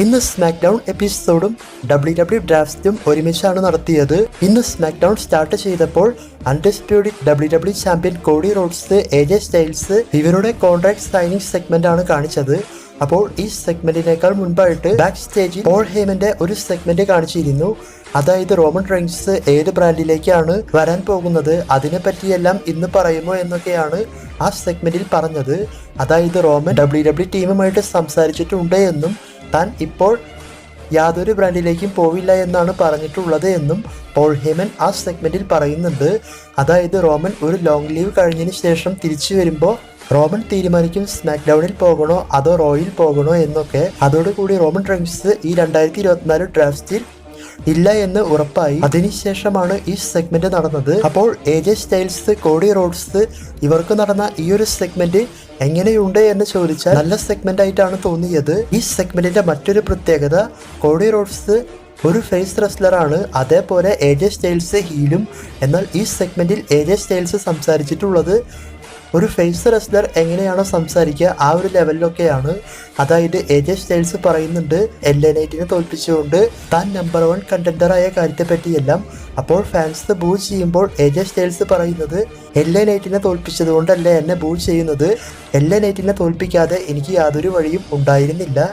ഇന്ന് smack down എപ്പിസോഡും WWE ഡ്രാഫ്റ്റും ഒരുമിച്ചാണ് നടത്തിയത്. ഇന്ന് സ്മാക്ക് ഡൗൺ സ്റ്റാർട്ട് ചെയ്തപ്പോൾ undisputed WWE champion Cody roads, AJ styles ഇവരുടെ കോൺട്രാക്ട് സൈനിങ് സെഗ്മെന്റ് ആണ് കാണിച്ചത്. അപ്പോൾ ഈ സെഗ്മെന്റിനേക്കാൾ മുൻപായിട്ട് ബാക്ക് സ്റ്റേജിൽ പോൾ ഹേമന്റെ ഒരു സെഗ്മെന്റ് കാണിച്ചിരുന്നു. അതായത് റോമൻ റെയിൻസ് ഏത് ബ്രാൻഡിലേക്കാണ് വരാൻ പോകുന്നത്, അതിനെ പറ്റിയെല്ലാം ഇന്ന് പറയുമോ എന്നൊക്കെയാണ് ആ സെഗ്മെന്റിൽ പറഞ്ഞത്. അതായത് റോമൻ WWE ടീമുമായിട്ട് സംസാരിച്ചിട്ടുണ്ട് എന്നും താൻ ഇപ്പോൾ യാതൊരു ബ്രാൻഡിലേക്കും പോവില്ല എന്നാണ് പറഞ്ഞിട്ടുള്ളത് എന്നും പോൾ ഹേമൻ ആ സെഗ്മെന്റിൽ പറയുന്നുണ്ട്. അതായത് റോമൻ ഒരു ലോങ് ലീവ് കഴിഞ്ഞതിന് ശേഷം തിരിച്ചു വരുമ്പോൾ റോമൻ തീരുമാനിക്കും സ്മാക്ക് ഡൗണിൽ പോകണോ അതോ റോയിൽ പോകണോ എന്നൊക്കെ. അതോടുകൂടി റോമൻ റെയിൻസ് ഈ 2024 ഡ്രാഫ്റ്റിൽ ഇല്ല എന്ന് ഉറപ്പായി. അതിനുശേഷമാണ് ഈ സെഗ്മെന്റ് നടന്നത്. അപ്പോൾ AJ സ്റ്റൈൽസ്, കോഡി റോഡ്സ് ഇവർക്ക് നടന്ന ഈ ഒരു സെഗ്മെന്റ് എങ്ങനെയുണ്ട് എന്ന് ചോദിച്ചാൽ നല്ല സെഗ്മെന്റ് ആയിട്ടാണ് തോന്നിയത്. ഈ സെഗ്മെന്റിന്റെ മറ്റൊരു പ്രത്യേകത, കോഡി റോഡ്സ് ഒരു ഫേസ് റെസ്ലറാണ്, അതേപോലെ AJ സ്റ്റൈൽസ് ഹീലും. എന്നാൽ ഈ സെഗ്മെന്റിൽ AJ സ്റ്റൈൽസ് സംസാരിച്ചിട്ടുള്ളത് ഒരു ഫേസ് റെസ്ലർ എങ്ങനെയാണോ സംസാരിക്കുക ആ ഒരു ലെവലിലൊക്കെയാണ്. അതായത് AJ സ്റ്റൈൽസ് പറയുന്നുണ്ട് LA നൈറ്റിനെ തോൽപ്പിച്ചുകൊണ്ട് താൻ നമ്പർ 1 കണ്ടൻഡറായ കാര്യത്തെ പറ്റിയെല്ലാം. അപ്പോൾ ഫാൻസ് ബൂ ചെയ്യുമ്പോൾ AJ സ്റ്റൈൽസ് പറയുന്നത് LA നൈറ്റിനെ തോൽപ്പിച്ചത് കൊണ്ടല്ലേ എന്നെ ബൂ ചെയ്യുന്നത്, LA നൈറ്റിനെ തോൽപ്പിക്കാതെ എനിക്ക് യാതൊരു വഴിയും ഉണ്ടായിരുന്നില്ല,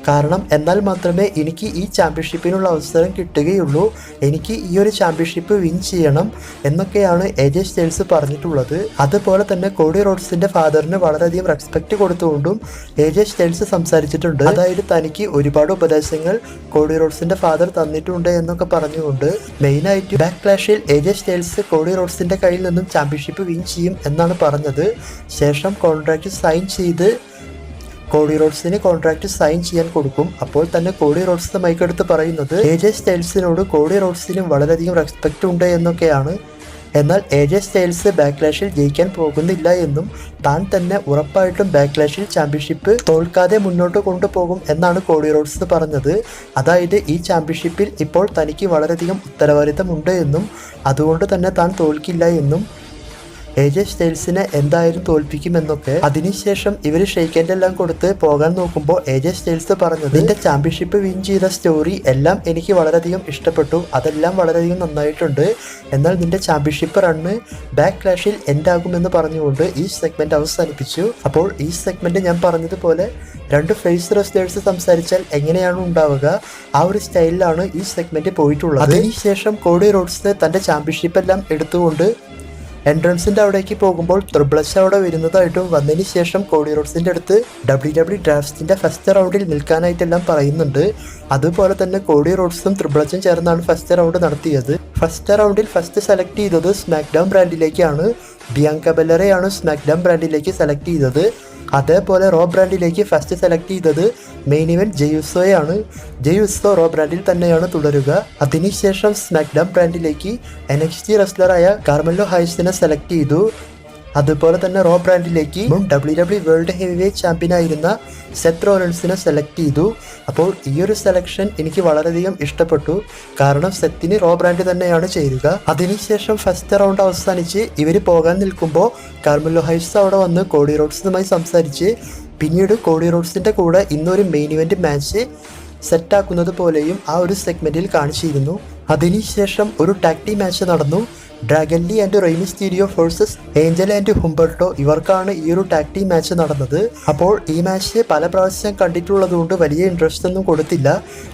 കാരണം എന്നാൽ മാത്രമേ എനിക്ക് ഈ ചാമ്പ്യൻഷിപ്പിനുള്ള അവസരം കിട്ടുകയുള്ളൂ, എനിക്ക് ഈ ഒരു ചാമ്പ്യൻഷിപ്പ് വിൻ ചെയ്യണം എന്നൊക്കെയാണ് AJ സ്റ്റൈൽസ് പറഞ്ഞിട്ടുള്ളത്. അതുപോലെ തന്നെ കോഡി റോഡ്സിന്റെ ഫാദറിന് വളരെയധികം റെസ്പെക്ട് കൊടുത്തുകൊണ്ടും AJ സ്റ്റൈൽസ് സംസാരിച്ചിട്ടുണ്ട്. അതായത് തനിക്ക് ഒരുപാട് ഉപദേശങ്ങൾ കോഡി റോഡ്സിന്റെ ഫാദർ തന്നിട്ടുണ്ട് എന്നൊക്കെ പറഞ്ഞുകൊണ്ട് മെയിനായിട്ട് ബാക്ക് ക്ലാഷിൽ AJ സ്റ്റൈൽസ് കോഡി റോഡ്സിന്റെ കയ്യിൽ നിന്നും ചാമ്പ്യൻഷിപ്പ് വിൻ ചെയ്യും എന്നാണ് പറഞ്ഞത്. ശേഷം കോൺട്രാക്ട് സൈൻ ചെയ്ത് കോഡി റോഡ്സിന് കോൺട്രാക്ട് സൈൻ ചെയ്യാൻ കൊടുക്കും. അപ്പോൾ തന്നെ കോഡി റോഡ്സ് മൈക്കെടുത്ത് പറയുന്നത് AJ സ്റ്റൈൽസിനോട് കോഡി റോഡ്സിനും വളരെയധികം റെസ്പെക്റ്റ് ഉണ്ട് എന്നൊക്കെയാണ്. എന്നാൽ AJ സ്റ്റൈൽസ് ബാക്ക്ലാഷിൽ ജയിക്കാൻ പോകുന്നില്ല എന്നും താൻ തന്നെ ഉറപ്പായിട്ടും ബാക്ക്ലാഷിൽ ചാമ്പ്യൻഷിപ്പ് തോൽക്കാതെ മുന്നോട്ട് കൊണ്ടുപോകും എന്നാണ് കോഡി റോഡ്സ് പറഞ്ഞത്. അതായത് ഈ ചാമ്പ്യൻഷിപ്പിൽ ഇപ്പോൾ തനിക്ക് വളരെയധികം ഉത്തരവാദിത്തമുണ്ട് എന്നും അതുകൊണ്ട് തന്നെ താൻ തോൽക്കില്ല എന്നും AJ സ്റ്റൈൽസിനെ എന്തായാലും തോൽപ്പിക്കുമെന്നൊക്കെ. അതിനുശേഷം ഇവർ ഷെയ്ക്ക് ഹാൻഡ് എല്ലാം കൊടുത്ത് പോകാൻ നോക്കുമ്പോൾ AJ സ്റ്റൈൽസ് പറഞ്ഞത് നിന്റെ ചാമ്പ്യൻഷിപ്പ് വിൻ ചെയ്ത സ്റ്റോറി എല്ലാം എനിക്ക് വളരെയധികം ഇഷ്ടപ്പെട്ടു, അതെല്ലാം വളരെയധികം നന്നായിട്ടുണ്ട്, എന്നാൽ നിന്റെ ചാമ്പ്യൻഷിപ്പ് റണ്ണ് ബാക്ക് ക്ലാഷിൽ എൻഡാകുമെന്ന് പറഞ്ഞുകൊണ്ട് ഈ സെഗ്മെന്റ് അവസാനിപ്പിച്ചു. അപ്പോൾ ഈ സെഗ്മെന്റ് ഞാൻ പറഞ്ഞതുപോലെ രണ്ട് ഫേസ് റെസ്ലേഴ്സ് സംസാരിച്ചാൽ എങ്ങനെയാണ് ഉണ്ടാവുക ആ ഒരു സ്റ്റൈലിലാണ് ഈ സെഗ്മെന്റ് പോയിട്ടുള്ളത്. അതിനുശേഷം കോഡി റോഡ്സ് തന്റെ ചാമ്പ്യൻഷിപ്പ് എല്ലാം എടുത്തുകൊണ്ട് എൻട്രൻസിന്റെ അവിടേക്ക് പോകുമ്പോൾ ത്രിബ്ലച്ച് അവിടെ വരുന്നതായിട്ടും വന്നതിന് ശേഷം കോഡി റോഡ്സിന്റെ അടുത്ത് WWE ഡ്രാഫ്റ്റിന്റെ ഫസ്റ്റ് റൗണ്ടിൽ നിൽക്കാനായിട്ടെല്ലാം പറയുന്നുണ്ട്. അതുപോലെ തന്നെ കോഡി റോഡ്സും ത്രിബ്ലച്ചും ചേർന്നാണ് ഫസ്റ്റ് റൗണ്ട് നടത്തിയത്. ഫസ്റ്റ് റൗണ്ടിൽ ഫസ്റ്റ് സെലക്ട് ചെയ്തത് സ്മാക്ക് ഡൗൺ ബ്രാൻഡിലേക്കാണ്. ബിയാങ്ക ബെല്ലറെയാണ് സ്മാക്ക് ഡൗൺ ബ്രാൻഡിലേക്ക് സെലക്ട് ചെയ്തത്. അതേപോലെ റോ ബ്രാൻഡിലേക്ക് ഫസ്റ്റ് സെലക്ട് ചെയ്തത് മെയിൻ ഇവന്റ് ജെയുസോയാണ്. ജെയുസോ റോ ബ്രാൻഡിൽ തന്നെയാണ് തുടരുക. അതിനുശേഷം സ്മാക്ക് ഡൗൺ ബ്രാൻഡിലേക്ക് NXT റെസ്ലറായ കാർമെല്ലോ ഹൈസിനെ സെലക്ട് ചെയ്തു. അതുപോലെ തന്നെ റോ ബ്രാൻഡിലേക്ക് മുൻ WWE വേൾഡ് ഹെവിവെയ്റ്റ് ചാമ്പ്യൻ ആയിരുന്ന സെത്ത് റോളൻസിനെ സെലക്ട് ചെയ്തു. അപ്പോൾ ഈ ഒരു സെലക്ഷൻ എനിക്ക് വളരെയധികം ഇഷ്ടപ്പെട്ടു, കാരണം സെത്തിന് റോ ബ്രാൻഡ് തന്നെയാണ് ചേരുക. അതിനുശേഷം ഫസ്റ്റ് റൗണ്ട് അവസാനിച്ച് ഇവർ പോകാൻ നിൽക്കുമ്പോൾ കാർമെല്ലോ ഹൈസ് അവിടെ വന്ന് കോഡി റോഡ്സുമായി സംസാരിച്ച് പിന്നീട് കോഡി റോഡ്സിന്റെ കൂടെ ഇന്നൊരു മെയിൻ ഇവന്റ് മാച്ച് സെറ്റാക്കുന്നത് പോലെയും ആ ഒരു സെഗ്മെന്റിൽ കാണിച്ചിരുന്നു. അതിനുശേഷം ഒരു ടാഗ് ടീം മാച്ച് നടന്നു. Dragon Lee and Rey Mysterio versus Angel and Humberto, ഇവർക്കാണ് ഈ ഒരു ടാഗ് ടീം മാച്ച് നടന്നത്. അപ്പോൾ ഈ മാച്ച് പല പ്രാവശ്യം കണ്ടിട്ടുള്ളത് കൊണ്ട് വലിയ ഇൻട്രസ്റ്റ് ഒന്നും കൊടുത്തില്ല.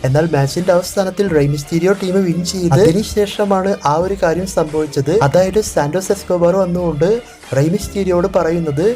എന്നാൽ മാച്ചിന്റെ അവസാനത്തിൽ റെയ് മിസ്റ്റീരിയോ ടീം വിൻ ചെയ്ത് അതിനുശേഷമാണ് ആ ഒരു കാര്യം സംഭവിച്ചത്. അതായത് സാന്റോസ് എസ്കോബാർ വന്നുകൊണ്ട് റെയ് മിസ്റ്റീരിയോട് പറയുന്നത്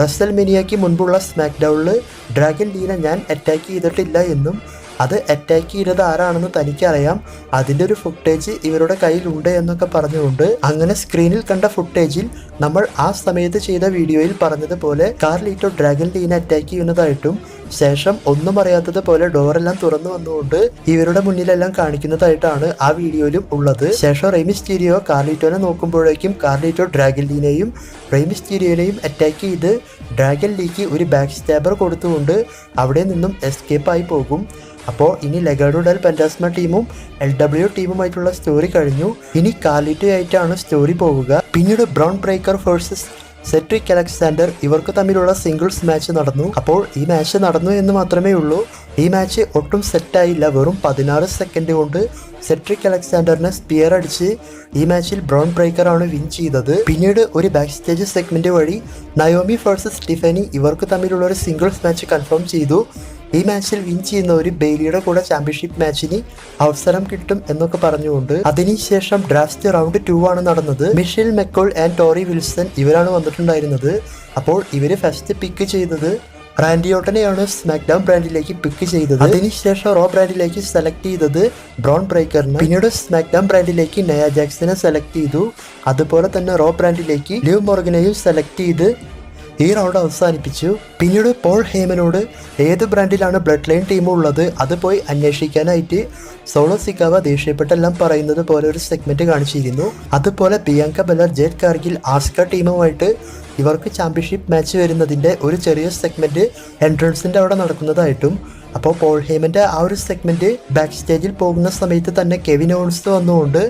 റസൽമേനിയയ്ക്ക് മുൻപുള്ള സ്മാക്ക് ഡൗണിൽ ഡ്രാഗൻ ലീനെ ഞാൻ അറ്റാക്ക് ചെയ്തിട്ടില്ല എന്നും അത് അറ്റാക്ക് ചെയ്തത് ആരാണെന്ന് തനിക്കറിയാം, അതിൻ്റെ ഒരു ഫുട്ടേജ് ഇവരുടെ കയ്യിലുണ്ട് എന്നൊക്കെ പറഞ്ഞുകൊണ്ട് അങ്ങനെ സ്ക്രീനിൽ കണ്ട ഫുട്ടേജിൽ നമ്മൾ ആ സമയത്ത് ചെയ്ത വീഡിയോയിൽ പറഞ്ഞതുപോലെ കാർലിറ്റോ ഡ്രാഗൻ ലീനെ അറ്റാക്ക് ചെയ്യുന്നതായിട്ടും ശേഷം ഒന്നും അറിയാത്തതുപോലെ ഡോറെല്ലാം തുറന്നു വന്നുകൊണ്ട് ഇവരുടെ മുന്നിലെല്ലാം കാണിക്കുന്നതായിട്ടാണ് ആ വീഡിയോയിലും ഉള്ളത്. ശേഷം റെയ് മിസ്റ്റീരിയോ കാർലിറ്റോനെ നോക്കുമ്പോഴേക്കും കാർലിറ്റോ ഡ്രാഗൻ ലീനെയും റെയ് മിസ്റ്റീരിയോനെയും അറ്റാക്ക് ചെയ്ത് ഡ്രാഗൻ ലീക്ക് ഒരു ബാക്ക് സ്റ്റാബർ കൊടുത്തുകൊണ്ട് അവിടെ നിന്നും എസ്കേപ്പ് ആയി പോകും. അപ്പോൾ ഇനി ലെഗാഡോ ഡെൽ പെൻറ്റാസ്മ ടീമും LW ടീമുമായിട്ടുള്ള സ്റ്റോറി കഴിഞ്ഞു. ഇനി കാർലിറ്റോ ആയിട്ടാണ് സ്റ്റോറി പോവുക. പിന്നീട് brown breaker versus citric Alexander ഇവർക്ക് തമ്മിലുള്ള സിംഗിൾസ് മാച്ച് നടന്നു. അപ്പോൾ ഈ മാച്ച് നടന്നു എന്ന് മാത്രമേ ഉള്ളൂ. ഈ മാച്ച് ഒട്ടും സെറ്റായില്ല. വെറും 16 സെക്കൻഡ് കൊണ്ട് സെട്രിക് അലക്സാണ്ടറിനെ സ്പിയർ അടിച്ച് ഈ മാച്ചിൽ ബ്രോൺ ബ്രേക്കർ ആണ് വിൻ ചെയ്തത്. പിന്നീട് ഒരു ബാക്ക് സ്റ്റേജ് സെഗ്മെന്റ് വഴി നയോമി വേഴ്സസ് ടിഫനി ഇവർക്ക് തമ്മിലുള്ള ഒരു സിംഗിൾസ് മാച്ച് കൺഫേം ചെയ്തു. ഈ മാച്ചിൽ വിൻ ചെയ്യുന്ന ഒരു ബെയ്ലിയുടെ കൂടെ ചാമ്പ്യൻഷിപ്പ് മാച്ചിന് അവസരം കിട്ടും എന്നൊക്കെ പറഞ്ഞുകൊണ്ട് അതിനുശേഷം ഡ്രാഫ്റ്റ് റൗണ്ട് 2 ആണ് നടന്നത്. മിഷേൽ മെക്കോൾ ആൻഡ് ടോറി വിൽസൺ ഇവരാണ് വന്നിട്ടുണ്ടായിരുന്നത്. അപ്പോൾ ഇവര് ഫസ്റ്റ് പിക്ക് ചെയ്തത് റാൻഡി ഓർട്ടനെയാണ് സ്മാക്ക് ഡൗൺ ബ്രാൻഡിലേക്ക് പിക്ക് ചെയ്തത്. അതിനുശേഷം റോ ബ്രാൻഡിലേക്ക് സെലക്ട് ചെയ്തത് ബ്രോൺ ബ്രേക്കറിനെ. പിന്നീട് സ്മാക്ക് ഡൗൺ ബ്രാൻഡിലേക്ക് നയ ജാക്സനെ സെലക്ട് ചെയ്തു. അതുപോലെ തന്നെ റോ ബ്രാൻഡിലേക്ക് ലിവ് മോർഗനെയും സെലക്ട് ചെയ്ത് ഈ റൗണ്ട് അവസാനിപ്പിച്ചു. പിന്നീട് പോൾ ഹേമനോട് ഏത് ബ്രാൻഡിലാണ് ബ്ലഡ് ലൈൻ ടീം ഉള്ളത് അത് പോയി അന്വേഷിക്കാനായിട്ട് സോളോ സിക്കാവ ദേഷ്യപ്പെട്ടെല്ലാം പറയുന്നത് പോലെ ഒരു സെഗ്മെന്റ് കാണിച്ചിരുന്നു. അതുപോലെ ബിയാങ്ക ബെലർ, ജേഡ് കാർഗിൽ, ആസ്ക ടീമുമായിട്ട് ഇവർക്ക് ചാമ്പ്യൻഷിപ്പ് മാച്ച് വരുന്നതിൻ്റെ ഒരു ചെറിയ സെഗ്മെന്റ് എൻട്രൻസിൻ്റെ അവിടെ നടക്കുന്നതായിട്ടും. അപ്പോൾ പോൾ ഹേമൻ്റെ ആ ഒരു സെഗ്മെന്റ് ബാക്ക് സ്റ്റേജിൽ പോകുന്ന സമയത്ത് തന്നെ കെവിൻ ഓവൻസ് വന്നുകൊണ്ട്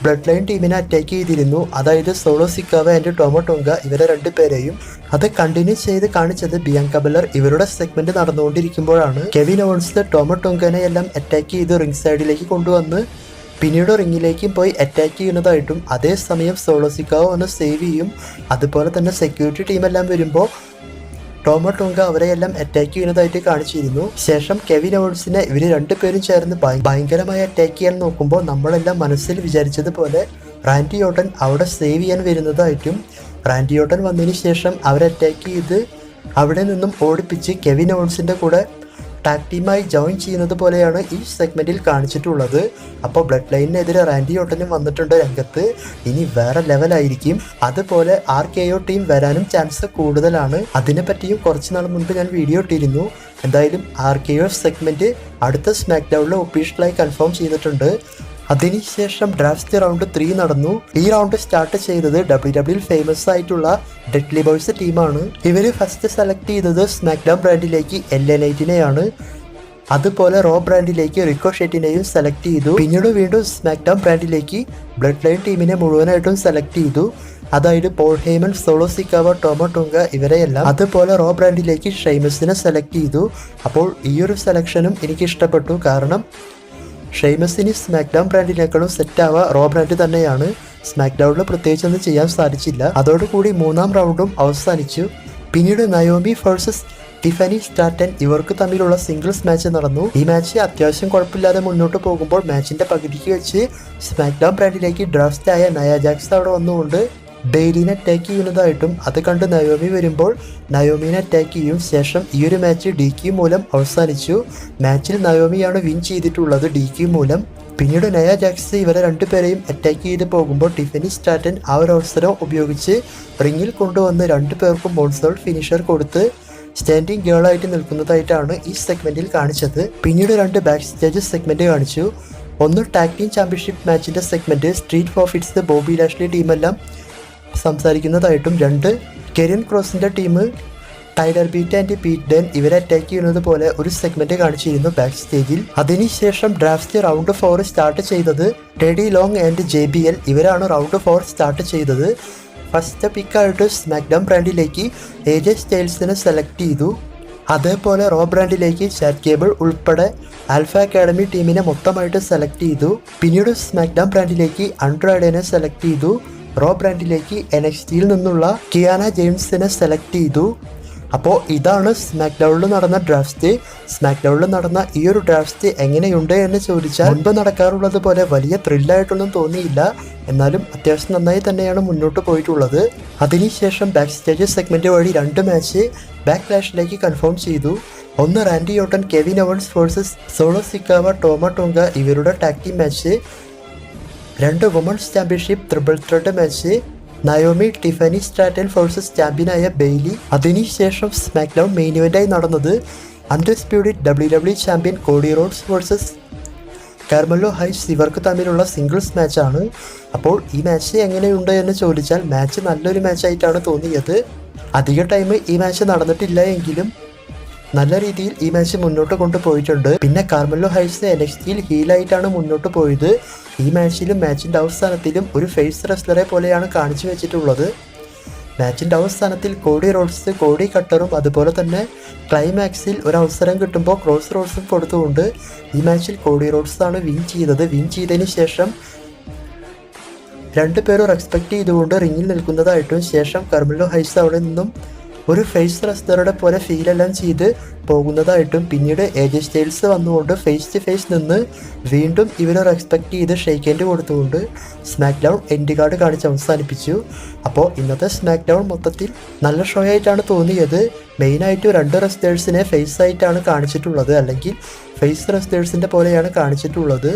ബ്ലഡ് ലൈൻ ടീമിനെ അറ്റാക്ക് ചെയ്തിരുന്നു. അതായത് സോളോ സിക്കാവ ആൻഡ് ടോമോ ടോങ്ക ഇവരെ 2 പേരെയും. അത് കണ്ടിന്യൂ ചെയ്ത് കാണിച്ചത് ബിയാങ്ക ബെലർ ഇവരുടെ സെഗ്മെന്റ് നടന്നുകൊണ്ടിരിക്കുമ്പോഴാണ്. കെവിൻ ഓവൻസ് ടോമോ ടോങ്കനെ എല്ലാം അറ്റാക്ക് ചെയ്ത് റിംഗ് സൈഡിലേക്ക് കൊണ്ടുവന്ന് പിന്നീട് റിങ്ങിലേക്കും പോയി അറ്റാക്ക് ചെയ്യുന്നതായിട്ടും അതേസമയം സോളോ സിക്കാവ ഒന്ന് സേവ് ചെയ്യും. അതുപോലെ തന്നെ സെക്യൂരിറ്റി ടീമെല്ലാം വരുമ്പോൾ ടോമോ ടോങ്ക അവരെയെല്ലാം അറ്റാക്ക് ചെയ്യുന്നതായിട്ട് കാണിച്ചിരുന്നു. ശേഷം കെവിൻ ഓവൻസിനെ ഇവർ 2 പേരും ചേർന്ന് ഭയങ്കരമായി അറ്റാക്ക് ചെയ്യാൻ നോക്കുമ്പോൾ നമ്മളെല്ലാം മനസ്സിൽ വിചാരിച്ചതുപോലെ റാൻഡി ഓർട്ടൻ അവിടെ സേവ് ചെയ്യാൻ വരുന്നതായിട്ടും റാൻഡി ഓർട്ടൻ വന്നതിന് ശേഷം അവരെ അറ്റാക്ക് ചെയ്ത് അവിടെ നിന്നും ഓടിപ്പിച്ച് കെവിൻ ഓവൻസിൻ്റെ കൂടെ ടാഗ് ടീമായി ജോയിൻ ചെയ്യുന്നത് പോലെയാണ് ഈ സെഗ്മെന്റിൽ കാണിച്ചിട്ടുള്ളത്. അപ്പോൾ ബ്ലഡ് ലൈനിനെതിരെ റാൻഡി ഓർട്ടനും വന്നിട്ടുണ്ട് രംഗത്ത്. ഇനി വേറെ ലെവലായിരിക്കും. അതുപോലെ RKO ടീം വരാനും ചാൻസ് കൂടുതലാണ്. അതിനെപ്പറ്റിയും കുറച്ച് നാൾ മുൻപ് ഞാൻ വീഡിയോ ഇട്ടിരുന്നു. എന്തായാലും RKO സെഗ്മെന്റ് അടുത്ത സ്മാക്ക് ഡൗണിൽ ഒഫീഷ്യലായി കൺഫേം ചെയ്തിട്ടുണ്ട്. അതിനുശേഷം ഡ്രാഫ്റ്റ് റൗണ്ട് 3 നടന്നു. ഈ റൗണ്ട് സ്റ്റാർട്ട് ചെയ്തത് WWE ഫേമസ് ആയിട്ടുള്ള ഡെഡ്ലി ബോയ്സ് ടീമാണ്. ഇവര് ഫസ്റ്റ് സെലക്ട് ചെയ്തത് സ്മാക്ക് ഡൗൺ ബ്രാൻഡിലേക്ക് LA നൈറ്റിനെയാണ്. അതുപോലെ റോ ബ്രാൻഡിലേക്ക് റിക്കോഷെറ്റിനെയും സെലക്ട് ചെയ്തു. പിന്നീട് വീണ്ടും സ്മാക്ക് ഡൗൺ ബ്രാൻഡിലേക്ക് ബ്ലഡ് ലൈൻ ടീമിനെ മുഴുവനായിട്ടും സെലക്ട് ചെയ്തു. അതായത് Paul Heyman, Solo Sikoa, Tama Tonga ഇവരെയെല്ലാം. അതുപോലെ റോ ബ്രാൻഡിലേക്ക് ഷെയ്മസിനെ സെലക്ട് ചെയ്തു. അപ്പോൾ ഈ ഒരു സെലക്ഷനും എനിക്ക് ഇഷ്ടപ്പെട്ടു. കാരണം ഷെയ്മസിന് സ്മാക്ക് ഡൗൺ ബ്രാൻഡിനേക്കാളും സെറ്റാവുക റോ ബ്രാൻഡ് തന്നെയാണ്. സ്മാക്ക് ഡൗണിൽ പ്രത്യേകിച്ചൊന്നും ചെയ്യാൻ സാധിച്ചില്ല. അതോടുകൂടി 3ാം റൗണ്ടും അവസാനിച്ചു. പിന്നീട് നയോമി വേഴ്സസ് ടിഫനി സ്റ്റാർട്ടൻ ഇവർക്ക് തമ്മിലുള്ള സിംഗിൾസ് മാച്ച് നടന്നു. ഈ മാച്ച് അത്യാവശ്യം കുഴപ്പമില്ലാതെ മുന്നോട്ട് പോകുമ്പോൾ മാച്ചിന്റെ പകുതിക്ക് വെച്ച് സ്മാക്ക് ഡൗൺ ബ്രാൻഡിലേക്ക് ഡ്രാഫ്റ്റ് ആയ നയ ജാക്സ് അവിടെ വന്നുകൊണ്ട് ബെയ്ലിനെ അറ്റാക്ക് ചെയ്യുന്നതായിട്ടും അത് കണ്ട് നയോമി വരുമ്പോൾ നയോമിനെ അറ്റാക്ക് ചെയ്യും. ശേഷം ഈ ഒരു മാച്ച് DQ മൂലം അവസാനിച്ചു. മാച്ചിൽ നയോമിയാണ് വിൻ ചെയ്തിട്ടുള്ളത് DQ മൂലം. പിന്നീട് നയ ജാക്സ് ഇവരെ 2 പേരെയും അറ്റാക്ക് ചെയ്ത് പോകുമ്പോൾ ടിഫനി സ്റ്റാർട്ടൻ ആ ഒരു അവസരം ഉപയോഗിച്ച് റിങ്ങിൽ കൊണ്ടുവന്ന് 2 പേർക്കും മോൺസോൾ ഫിനിഷർ കൊടുത്ത് സ്റ്റാൻഡിങ് ഗേളായിട്ട് നിൽക്കുന്നതായിട്ടാണ് ഈ സെഗ്മെന്റിൽ കാണിച്ചത്. പിന്നീട് 2 ബാക്ക് സ്റ്റേജ് സെഗ്മെന്റ് കാണിച്ചു. ഒന്ന് ടാഗ് ടീം ചാമ്പ്യൻഷിപ്പ് മാച്ചിന്റെ segment Street Profits, Bobby Lashley ടീമെല്ലാം സംസാരിക്കുന്നതായിട്ടും 2 കെരിയൻ ക്രോസിന്റെ team Tyler Bate and Pete Dunne ഇവരെ അറ്റാക്ക് ചെയ്യുന്നത് പോലെ ഒരു സെഗ്മെന്റ് കാണിച്ചിരുന്നു ബാക്ക് സ്റ്റേജിൽ. അതിനുശേഷം ഡ്രാഫ്റ്റ് റൗണ്ട് 4 സ്റ്റാർട്ട് ചെയ്തത് ടെഡി ലോങ് ആൻഡ് JBL ഇവരാണ് റൗണ്ട് 4 സ്റ്റാർട്ട് ചെയ്തത്. ഫസ്റ്റ് പിക്കായിട്ട് സ്മാക്ക് ഡൗൺ ബ്രാൻഡിലേക്ക് AJ സ്റ്റൈൽസിനെ സെലക്ട് ചെയ്തു. അതേപോലെ റോ ബ്രാൻഡിലേക്ക് ചാറ്റ് കേബിൾ ഉൾപ്പെടെ ആൽഫ അക്കാഡമി ടീമിനെ മൊത്തമായിട്ട് സെലക്ട് ചെയ്തു. പിന്നീട് സ്മാക്ക് ഡൗൺ ബ്രാൻഡിലേക്ക് അൺഡ്രാഡനെ സെലക്ട് ചെയ്തു. റോ ബ്രാൻഡിലേക്ക് NXTയിൽ നിന്നുള്ള കിയാന ജെയിംസിനെ സെലക്ട് ചെയ്തു. അപ്പോൾ ഇതാണ് സ്മാക്ക് ഡൗണിൽ നടന്ന ഡ്രാഫ്റ്റ്. സ്മാക്ക് ഡൗണിൽ നടന്ന ഈ ഒരു ഡ്രാഫ്റ്റ് എങ്ങനെയുണ്ട് എന്ന് ചോദിച്ചാൽ മുൻപ് നടക്കാറുള്ളത് പോലെ വലിയ ത്രില്ലായിട്ടൊന്നും തോന്നിയില്ല. എന്നാലും അത്യാവശ്യം നന്നായി തന്നെയാണ് മുന്നോട്ട് പോയിട്ടുള്ളത്. അതിനുശേഷം ബാക്ക് സ്റ്റേജ് സെഗ്മെന്റ് വഴി 2 മാച്ച് ബാക്ക് ലാഷിലേക്ക് കൺഫേം ചെയ്തു. ഒന്ന് Randy Orton, Kevin Owens versus Solo Sikoa, Tama Tonga ഇവരുടെ tag team match. 2 women's championship triple threat match Naomi Tiffany Stratton versus ചാമ്പ്യനായ ബെയ്ലി. അതിനുശേഷം സ്മാക്ക് ഡൗൺ മെയിൻ ഇവന്റായി നടന്നത് undisputed WWE champion Cody Rhodes versus Carmelo Hayes ഇവർക്ക് തമ്മിലുള്ള singles മാച്ചാണ്. അപ്പോൾ ഈ match എങ്ങനെയുണ്ട് എന്ന് ചോദിച്ചാൽ മാച്ച് നല്ലൊരു മാച്ചായിട്ടാണ് തോന്നിയത്. അധിക ടൈം ഈ മാച്ച് നടന്നിട്ടില്ല എങ്കിലും നല്ല രീതിയിൽ ഈ മാച്ച് മുന്നോട്ട് കൊണ്ടുപോയിട്ടുണ്ട്. പിന്നെ കാർമെല്ലോ ഹൈസ് NXTയിൽ ഹീലായിട്ടാണ് മുന്നോട്ട് പോയത്. ഈ മാച്ചിലും മാച്ചിൻ്റെ അവസാനത്തിലും ഒരു ഫേസ് റെസ്ലറെ പോലെയാണ് കാണിച്ചു വെച്ചിട്ടുള്ളത്. മാച്ചിൻ്റെ അവസാനത്തിൽ കോഡി റോഡ്സ് കോഡി കട്ടറും അതുപോലെ തന്നെ ക്ലൈമാക്സിൽ ഒരു അവസരം കിട്ടുമ്പോൾ ക്രോസ് റോഡ്സും കൊടുത്തുകൊണ്ട് ഈ മാച്ചിൽ കോഡി റോഡ്സ് ആണ് വിൻ ചെയ്തത്. വിൻ ചെയ്തതിന് ശേഷം രണ്ടുപേരും റെസ്പെക്ട് ചെയ്തുകൊണ്ട് റിങ്ങിൽ നിൽക്കുന്നതായിട്ടും ശേഷം കർമലോ ഹൈസ് അവിടെ നിന്നും ഒരു ഫേസ് റെസ്ലറുടെ പോലെ ഫീലെല്ലാം ചെയ്ത് പോകുന്നതായിട്ടും പിന്നീട് AJ സ്റ്റൈൽസ് വന്നുകൊണ്ട് ഫേസ് ടു ഫേസ് നിന്ന് വീണ്ടും ഇവരെ റെസ്പെക്ട് ചെയ്ത് ഷെയ്ക്ക് ഹാൻഡ് കൊടുത്തുകൊണ്ട് സ്മാക്ക് ഡൗൺ എൻഡ് കാർഡ് കാണിച്ച് അവസാനിപ്പിച്ചു. അപ്പോൾ ഇന്നത്തെ സ്മാക്ക് ഡൗൺ മൊത്തത്തിൽ നല്ല ഷോ ആയിട്ടാണ് തോന്നിയത്. മെയിനായിട്ട് രണ്ട് റെസ്ലേഴ്സിനെ ഫേസ് ആയിട്ടാണ് കാണിച്ചിട്ടുള്ളത്, അല്ലെങ്കിൽ ഫേസ് റെസ്ലേഴ്സിൻ്റെ പോലെയാണ് കാണിച്ചിട്ടുള്ളത്.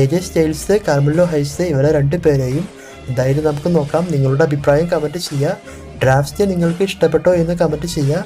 AJ സ്റ്റൈൽസ്, കർമലോ ഹൈസ് ഇവരെ രണ്ടുപേരെയും. എന്തായാലും നമുക്ക് നോക്കാം. നിങ്ങളുടെ അഭിപ്രായം കമൻറ്റ് ചെയ്യുക. ഡ്രാഫ്റ്റ് നിങ്ങൾക്ക് ഇഷ്ടപ്പെട്ടോ എന്ന് കമൻറ്റ് ചെയ്യുക.